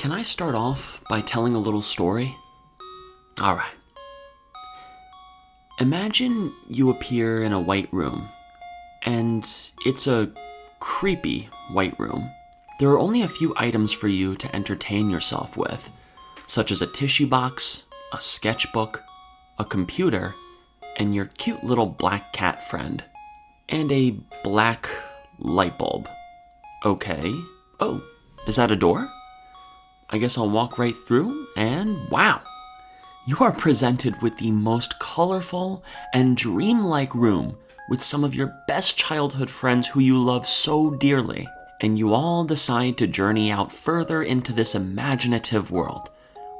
Can I start off by telling a little story? Alright. Imagine you appear in a white room, and it's a creepy white room. There are only a few items for you to entertain yourself with, such as a tissue box, a sketchbook, a computer, and your cute little black cat friend, and a black light bulb. Okay. Oh, is that a door? I guess I'll walk right through, and wow! You are presented with the most colorful and dreamlike room with some of your best childhood friends who you love so dearly, and you all decide to journey out further into this imaginative world,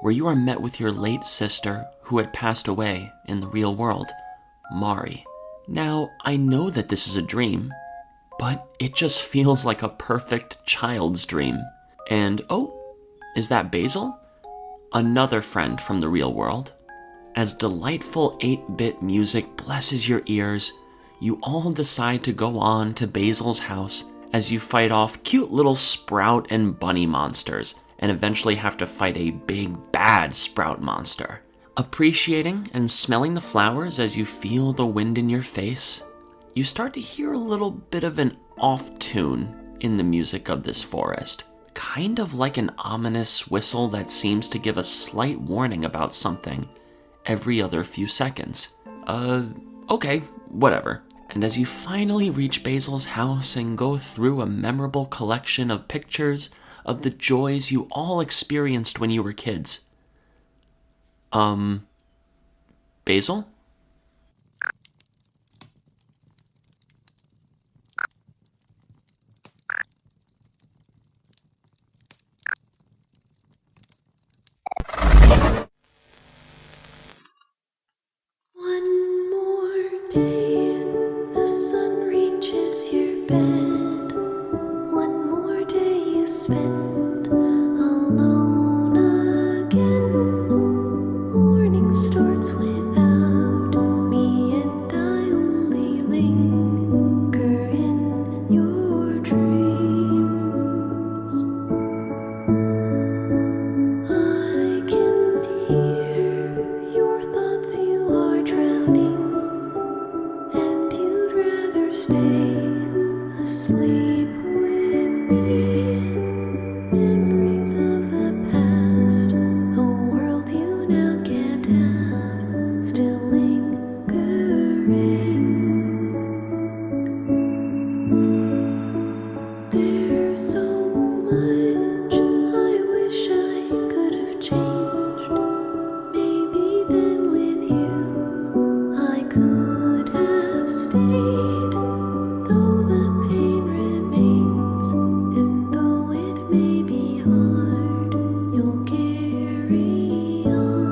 where you are met with your late sister who had passed away in the real world, Mari. Now, I know that this is a dream, but it just feels like a perfect child's dream. And oh, is that Basil? Another friend from the real world. As delightful 8-bit music blesses your ears, you all decide to go on to Basil's house as you fight off cute little Sprout and Bunny monsters, and eventually have to fight a big bad Sprout monster. Appreciating and smelling the flowers as you feel the wind in your face, you start to hear a little bit of an off tune in the music of this forest. Kind of like an ominous whistle that seems to give a slight warning about something every other few seconds. Okay, whatever. And as you finally reach Basil's house and go through a memorable collection of pictures of the joys you all experienced when you were kids. Basil? One more day, the sun reaches your bed. One more day you spend alone again. Morning starts without me, and I only linger in your dreams. I can hear your thoughts, you are drowning, and you'd rather stay asleep with me. Memories of the past, a world you now can't have, still lingering. There's so much I wish I could have changed. Maybe then with you I could have stayed. Though the pain remains, and though it may be hard, you'll carry on.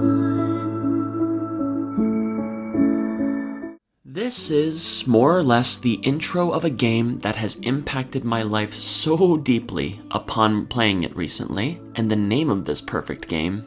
This is more or less the intro of a game that has impacted my life so deeply upon playing it recently, and the name of this perfect game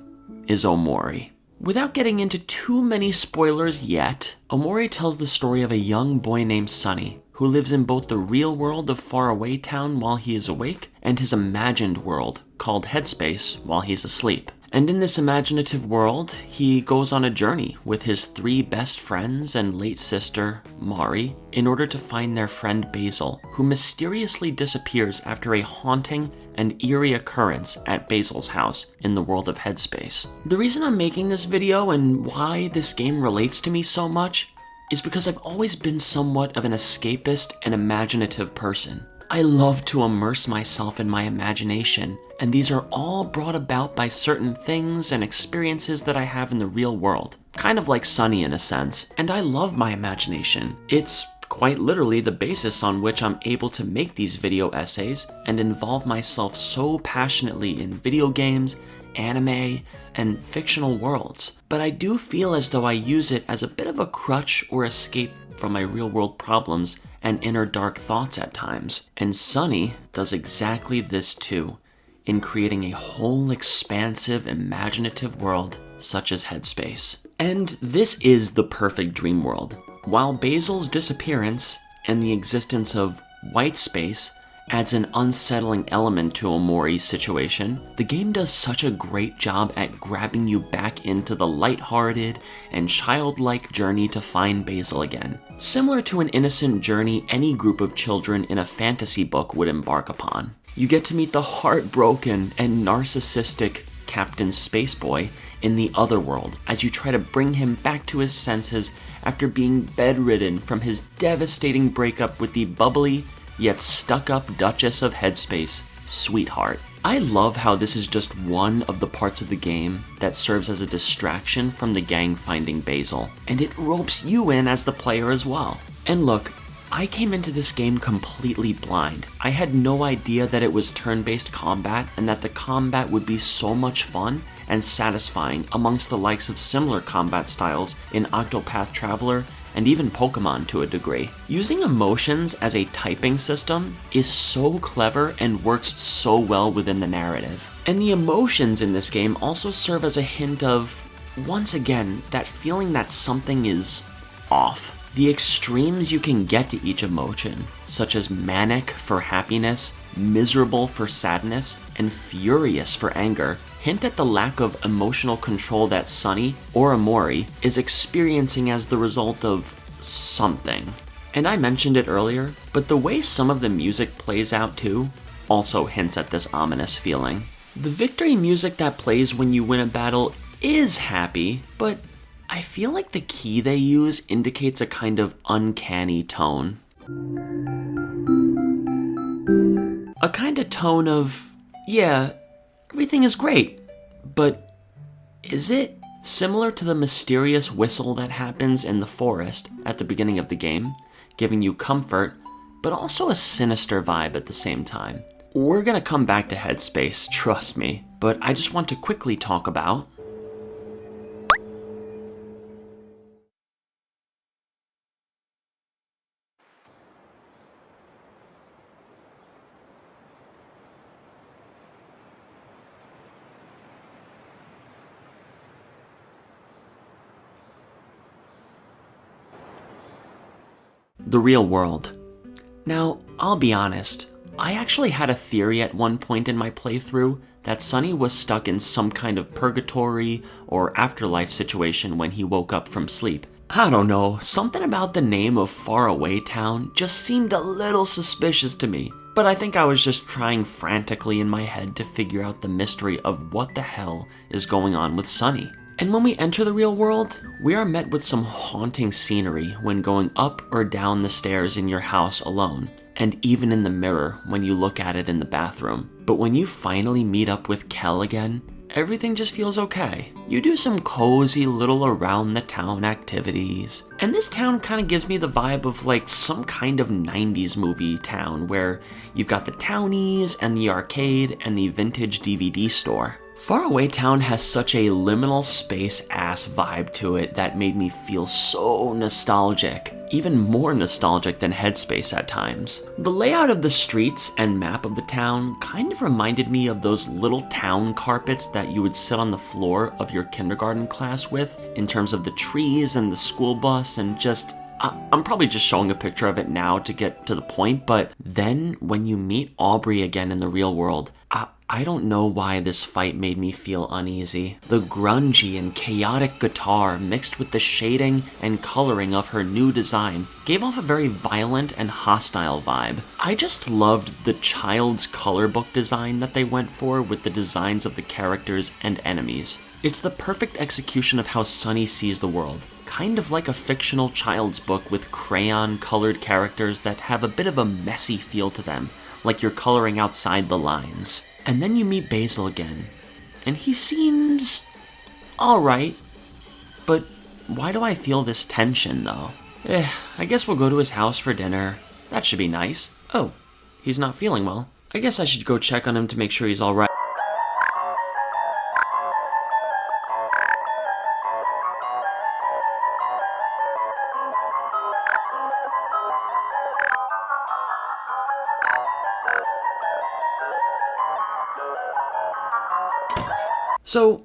is Omori. Without getting into too many spoilers yet, Omori tells the story of a young boy named Sunny, who lives in both the real world of Faraway Town while he is awake, and his imagined world, called Headspace, while he's asleep. And in this imaginative world, he goes on a journey with his 3 best friends and late sister, Mari, in order to find their friend Basil, who mysteriously disappears after a haunting and eerie occurrence at Basil's house in the world of Headspace. The reason I'm making this video and why this game relates to me so much is because I've always been somewhat of an escapist and imaginative person. I love to immerse myself in my imagination, and these are all brought about by certain things and experiences that I have in the real world. Kind of like Sunny in a sense, and I love my imagination. It's quite literally the basis on which I'm able to make these video essays and involve myself so passionately in video games, anime, and fictional worlds. But I do feel as though I use it as a bit of a crutch or escape from my real-world problems and inner dark thoughts at times. And Sunny does exactly this too, in creating a whole expansive, imaginative world such as Headspace. And this is the perfect dream world. While Basil's disappearance and the existence of white space adds an unsettling element to Omori's situation, the game does such a great job at grabbing you back into the lighthearted and childlike journey to find Basil again. Similar to an innocent journey any group of children in a fantasy book would embark upon. You get to meet the heartbroken and narcissistic Captain Spaceboy in the other world as you try to bring him back to his senses after being bedridden from his devastating breakup with the bubbly yet stuck-up Duchess of Headspace, Sweetheart. I love how this is just one of the parts of the game that serves as a distraction from the gang finding Basil, and it ropes you in as the player as well. And look, I came into this game completely blind. I had no idea that it was turn-based combat and that the combat would be so much fun and satisfying amongst the likes of similar combat styles in Octopath Traveler and even Pokemon to a degree. Using emotions as a typing system is so clever and works so well within the narrative. And the emotions in this game also serve as a hint of, once again, that feeling that something is off. The extremes you can get to each emotion, such as manic for happiness, miserable for sadness, and furious for anger, hint at the lack of emotional control that Sunny, or Omori, is experiencing as the result of something. And I mentioned it earlier, but the way some of the music plays out too also hints at this ominous feeling. The victory music that plays when you win a battle is happy, but I feel like the key they use indicates a kind of uncanny tone. A kind of tone of, yeah, everything is great, but is it? Similar to the mysterious whistle that happens in the forest at the beginning of the game, giving you comfort, but also a sinister vibe at the same time. We're gonna come back to Headspace, trust me, but I just want to quickly talk about the real world. Now, I'll be honest, I actually had a theory at one point in my playthrough that Sunny was stuck in some kind of purgatory or afterlife situation when he woke up from sleep. I don't know, something about the name of Faraway Town just seemed a little suspicious to me, but I think I was just trying frantically in my head to figure out the mystery of what the hell is going on with Sunny. And when we enter the real world, we are met with some haunting scenery when going up or down the stairs in your house alone, and even in the mirror when you look at it in the bathroom. But when you finally meet up with Kel again, everything just feels okay. You do some cozy little around the town activities, and this town kind of gives me the vibe of like some kind of 90s movie town where you've got the townies and the arcade and the vintage DVD store. Faraway Town has such a liminal space-ass vibe to it that made me feel so nostalgic, even more nostalgic than Headspace at times. The layout of the streets and map of the town kind of reminded me of those little town carpets that you would sit on the floor of your kindergarten class with, in terms of the trees and the school bus and just... I'm probably just showing a picture of it now to get to the point, but then when you meet Aubrey again in the real world, I don't know why this fight made me feel uneasy. The grungy and chaotic guitar mixed with the shading and coloring of her new design gave off a very violent and hostile vibe. I just loved the child's color book design that they went for with the designs of the characters and enemies. It's the perfect execution of how Sunny sees the world. Kind of like a fictional child's book with crayon-colored characters that have a bit of a messy feel to them, like you're coloring outside the lines. And then you meet Basil again, and he seems alright, but why do I feel this tension though? I guess we'll go to his house for dinner. That should be nice. Oh, he's not feeling well. I guess I should go check on him to make sure he's alright. So,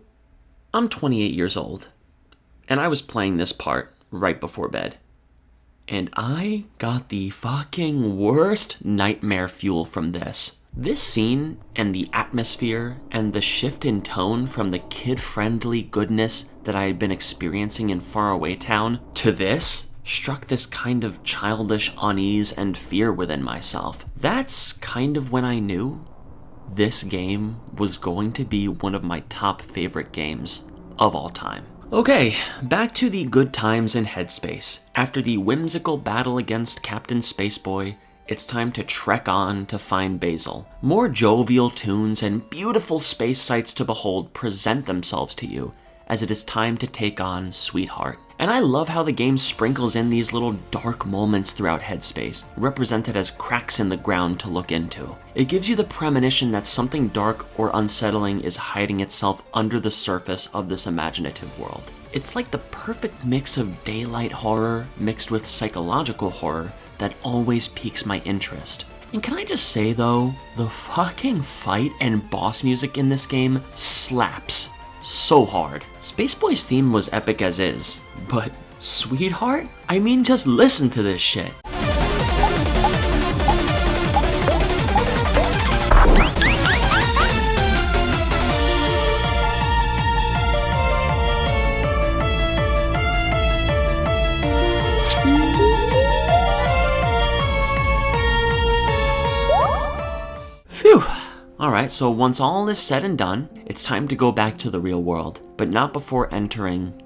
I'm 28 years old, and I was playing this part right before bed. and I got the fucking worst nightmare fuel from this. This scene and the atmosphere and the shift in tone from the kid-friendly goodness that I had been experiencing in Faraway Town to this struck this kind of childish unease and fear within myself. That's kind of when I knew this game was going to be one of my top favorite games of all time. Okay, back to the good times in Headspace. After the whimsical battle against Captain Spaceboy, it's time to trek on to find Basil. More jovial tunes and beautiful space sights to behold present themselves to you as it is time to take on Sweetheart. And I love how the game sprinkles in these little dark moments throughout Headspace, represented as cracks in the ground to look into. It gives you the premonition that something dark or unsettling is hiding itself under the surface of this imaginative world. It's like the perfect mix of daylight horror mixed with psychological horror that always piques my interest. And can I just say though, the fucking fight and boss music in this game slaps so hard. Spaceboy's theme was epic as is, but Sweetheart? I mean, just listen to this shit. Phew. Alright, so once all is said and done, it's time to go back to the real world, but not before entering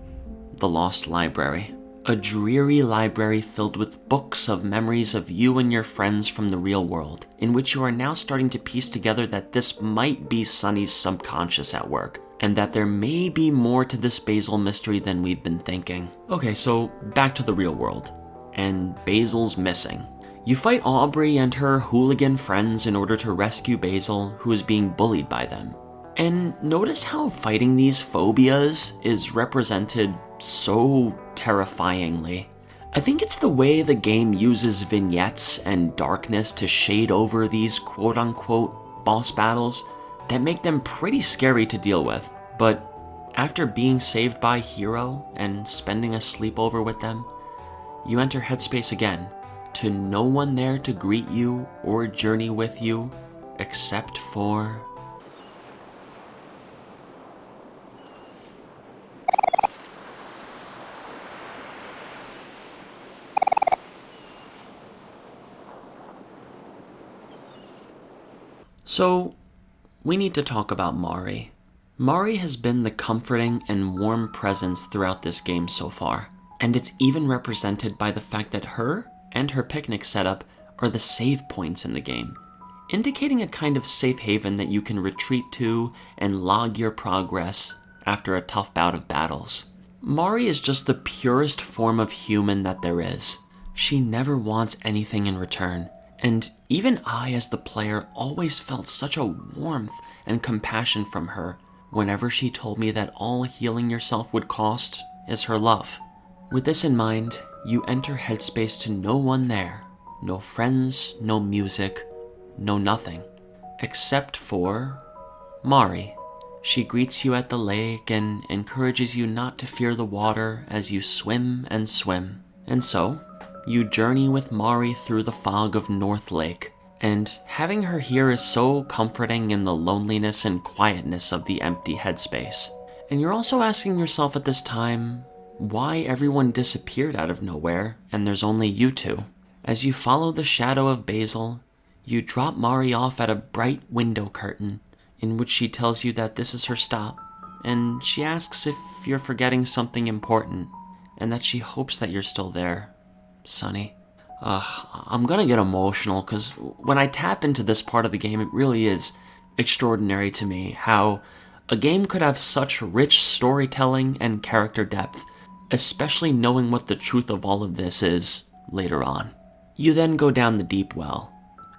the Lost Library. A dreary library filled with books of memories of you and your friends from the real world, in which you are now starting to piece together that this might be Sunny's subconscious at work, and that there may be more to this Basil mystery than we've been thinking. Okay, so back to the real world, and Basil's missing. You fight Aubrey and her hooligan friends in order to rescue Basil, who is being bullied by them. And notice how fighting these phobias is represented so terrifyingly. I think it's the way the game uses vignettes and darkness to shade over these quote-unquote boss battles that make them pretty scary to deal with. But after being saved by Hero and spending a sleepover with them, you enter Headspace again, to no one there to greet you or journey with you, except for... So, we need to talk about Mari. Mari has been the comforting and warm presence throughout this game so far, and it's even represented by the fact that her and her picnic setup are the save points in the game, indicating a kind of safe haven that you can retreat to and log your progress after a tough bout of battles. Mari is just the purest form of human that there is. She never wants anything in return, and even I as the player always felt such a warmth and compassion from her whenever she told me that all healing yourself would cost is her love. With this in mind, you enter Headspace to no one there. No friends, no music, no nothing. Except for Mari. She greets you at the lake and encourages you not to fear the water as you swim and swim. And so, you journey with Mari through the fog of North Lake, and having her here is so comforting in the loneliness and quietness of the empty Headspace. And you're also asking yourself at this time, why everyone disappeared out of nowhere and there's only you two. As you follow the shadow of Basil, you drop Mari off at a bright window curtain in which she tells you that this is her stop, and she asks if you're forgetting something important and that she hopes that you're still there, Sunny. I'm gonna get emotional because when I tap into this part of the game, it really is extraordinary to me how a game could have such rich storytelling and character depth, especially knowing what the truth of all of this is later on. You then go down the deep well,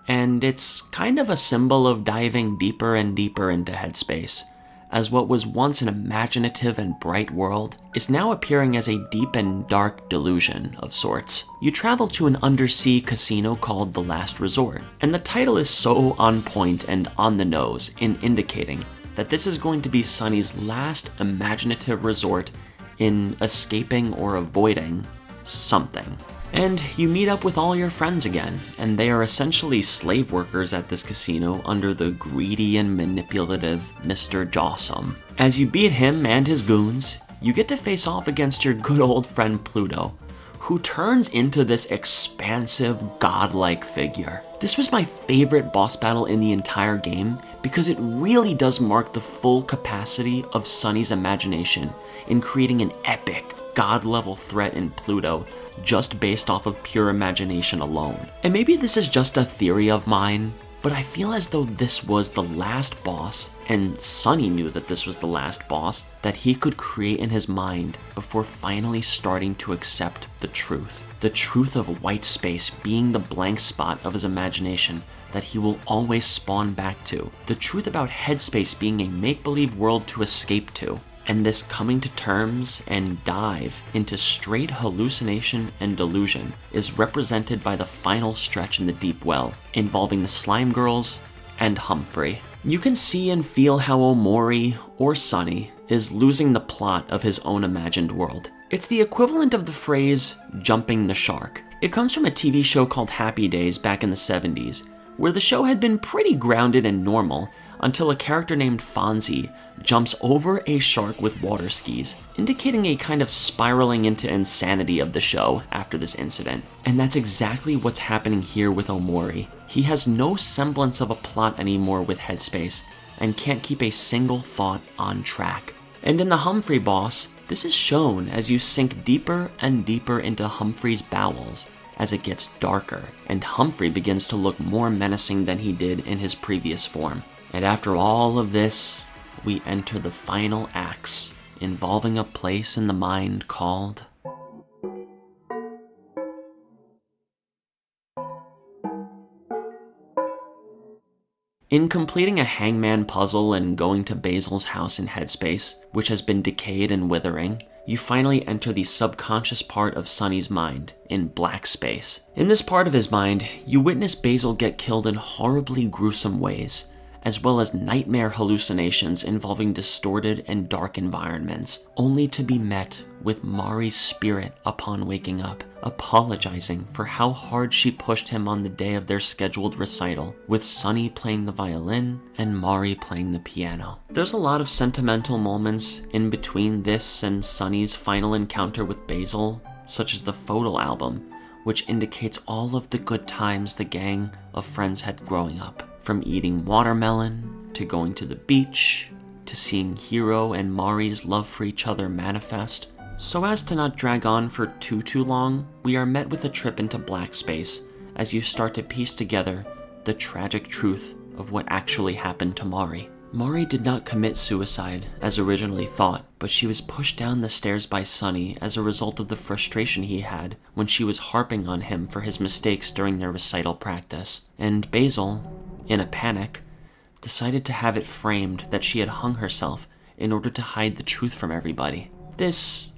and it's kind of a symbol of diving deeper and deeper into Headspace, as what was once an imaginative and bright world is now appearing as a deep and dark delusion of sorts. You travel to an undersea casino called The Last Resort, and the title is so on point and on the nose in indicating that this is going to be Sunny's last imaginative resort in escaping or avoiding something. And you meet up with all your friends again, and they are essentially slave workers at this casino under the greedy and manipulative Mr. Jawsome. As you beat him and his goons, you get to face off against your good old friend Pluto, who turns into this expansive, godlike figure. This was my favorite boss battle in the entire game because it really does mark the full capacity of Sunny's imagination in creating an epic, god-level threat in Pluto just based off of pure imagination alone. And maybe this is just a theory of mine, but I feel as though this was the last boss, and Sunny knew that this was the last boss, that he could create in his mind before finally starting to accept the truth. The truth of white space being the blank spot of his imagination that he will always spawn back to. The truth about Headspace being a make-believe world to escape to. And this coming to terms and dive into straight hallucination and delusion is represented by the final stretch in the deep well, involving the slime girls and Humphrey. You can see and feel how Omori, or Sunny, is losing the plot of his own imagined world. It's the equivalent of the phrase, jumping the shark. It comes from a TV show called Happy Days back in the 70s, where the show had been pretty grounded and normal until a character named Fonzie jumps over a shark with water skis, indicating a kind of spiraling into insanity of the show after this incident. And that's exactly what's happening here with Omori. He has no semblance of a plot anymore with Headspace, and can't keep a single thought on track. And in the Humphrey boss, this is shown as you sink deeper and deeper into Humphrey's bowels as it gets darker, and Humphrey begins to look more menacing than he did in his previous form. And after all of this, we enter the final acts, involving a place in the mind called In completing a hangman puzzle and going to Basil's house in Headspace, which has been decayed and withering, you finally enter the subconscious part of Sunny's mind, in black space. In this part of his mind, you witness Basil get killed in horribly gruesome ways, as well as nightmare hallucinations involving distorted and dark environments, only to be met with Mari's spirit upon waking up, apologizing for how hard she pushed him on the day of their scheduled recital, with Sunny playing the violin and Mari playing the piano. There's a lot of sentimental moments in between this and Sunny's final encounter with Basil, such as the photo album, which indicates all of the good times the gang of friends had growing up. From eating watermelon, to going to the beach, to seeing Hiro and Mari's love for each other manifest. So as to not drag on for too long, we are met with a trip into black space as you start to piece together the tragic truth of what actually happened to Mari. Mari did not commit suicide as originally thought, but she was pushed down the stairs by Sunny as a result of the frustration he had when she was harping on him for his mistakes during their recital practice. And Basil, in a panic, decided to have it framed that she had hung herself in order to hide the truth from everybody. This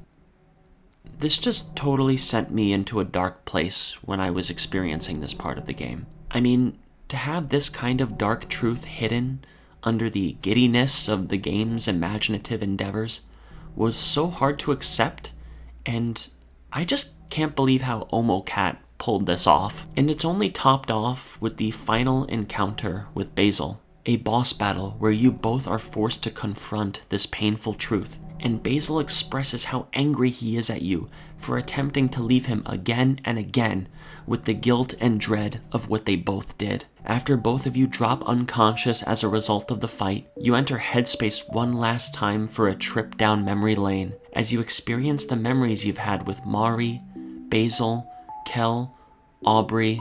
just totally sent me into a dark place when I was experiencing this part of the game. I mean, to have this kind of dark truth hidden under the giddiness of the game's imaginative endeavors was so hard to accept, and I just can't believe how OMOCAT pulled this off. And it's only topped off with the final encounter with Basil, a boss battle where you both are forced to confront this painful truth, and Basil expresses how angry he is at you for attempting to leave him again and again with the guilt and dread of what they both did. After both of you drop unconscious as a result of the fight, you enter Headspace one last time for a trip down memory lane as you experience the memories you've had with Mari, Basil, Kel, Aubrey,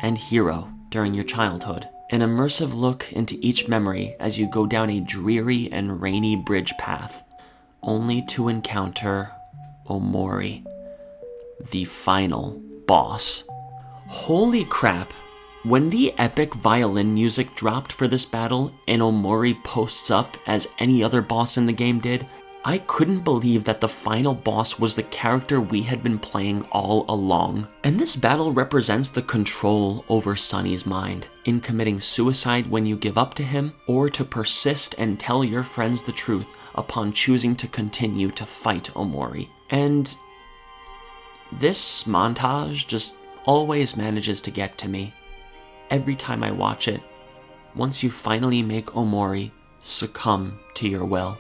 and Hiro during your childhood. An immersive look into each memory as you go down a dreary and rainy bridge path, only to encounter Omori, the final boss. Holy crap, when the epic violin music dropped for this battle and Omori posts up as any other boss in the game did, I couldn't believe that the final boss was the character we had been playing all along. And this battle represents the control over Sunny's mind, in committing suicide when you give up to him, or to persist and tell your friends the truth upon choosing to continue to fight Omori. And this montage just always manages to get to me. Every time I watch it, once you finally make Omori succumb to your will.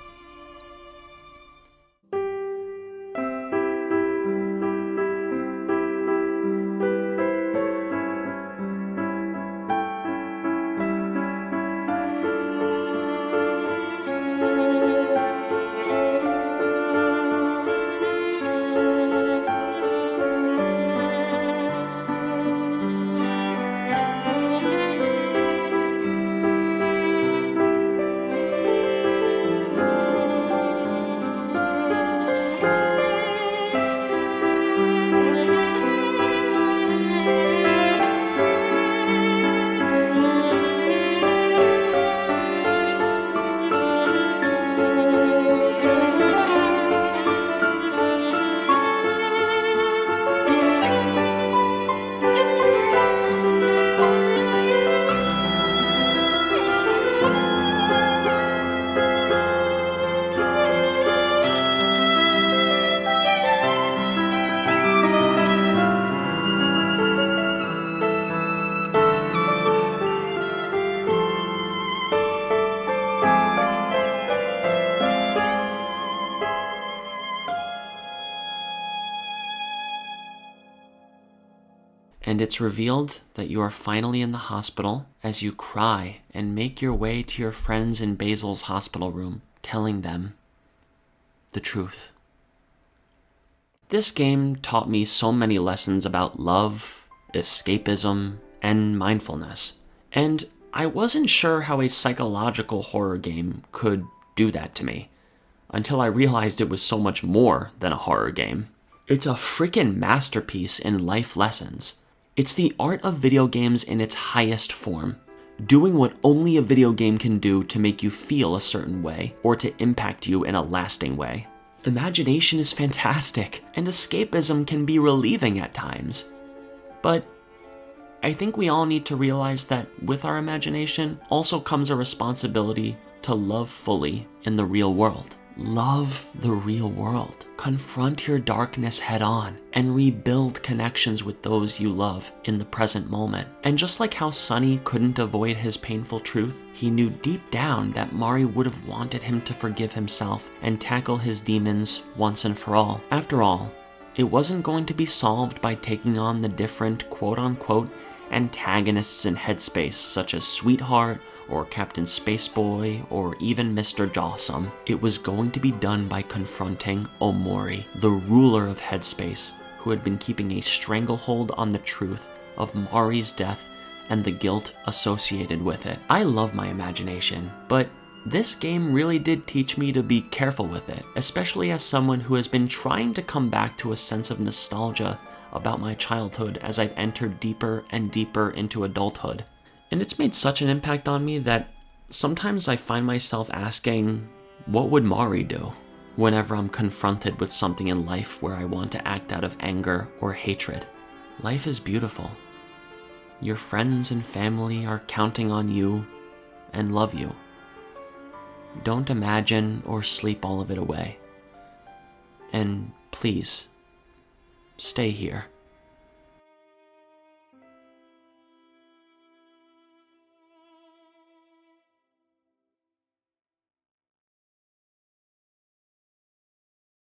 And it's revealed that you are finally in the hospital as you cry and make your way to your friends in Basil's hospital room, telling them the truth. This game taught me so many lessons about love, escapism, and mindfulness, and I wasn't sure how a psychological horror game could do that to me, until I realized it was so much more than a horror game. It's a freaking masterpiece in life lessons. It's the art of video games in its highest form, doing what only a video game can do to make you feel a certain way, or to impact you in a lasting way. Imagination is fantastic, and escapism can be relieving at times. But I think we all need to realize that with our imagination also comes a responsibility to love fully in the real world. Love the real world. Confront your darkness head on and rebuild connections with those you love in the present moment. And just like how Sunny couldn't avoid his painful truth, he knew deep down that Mari would have wanted him to forgive himself and tackle his demons once and for all. After all, it wasn't going to be solved by taking on the different quote-unquote antagonists in Headspace, such as Sweetheart, or Captain Spaceboy, or even Mr. Jawsome. It was going to be done by confronting Omori, the ruler of Headspace, who had been keeping a stranglehold on the truth of Mari's death and the guilt associated with it. I love my imagination, but this game really did teach me to be careful with it, especially as someone who has been trying to come back to a sense of nostalgia about my childhood as I've entered deeper and deeper into adulthood. And it's made such an impact on me that sometimes I find myself asking, what would Mari do? Whenever I'm confronted with something in life where I want to act out of anger or hatred. Life is beautiful. Your friends and family are counting on you and love you. Don't imagine or sleep all of it away. And please, stay here.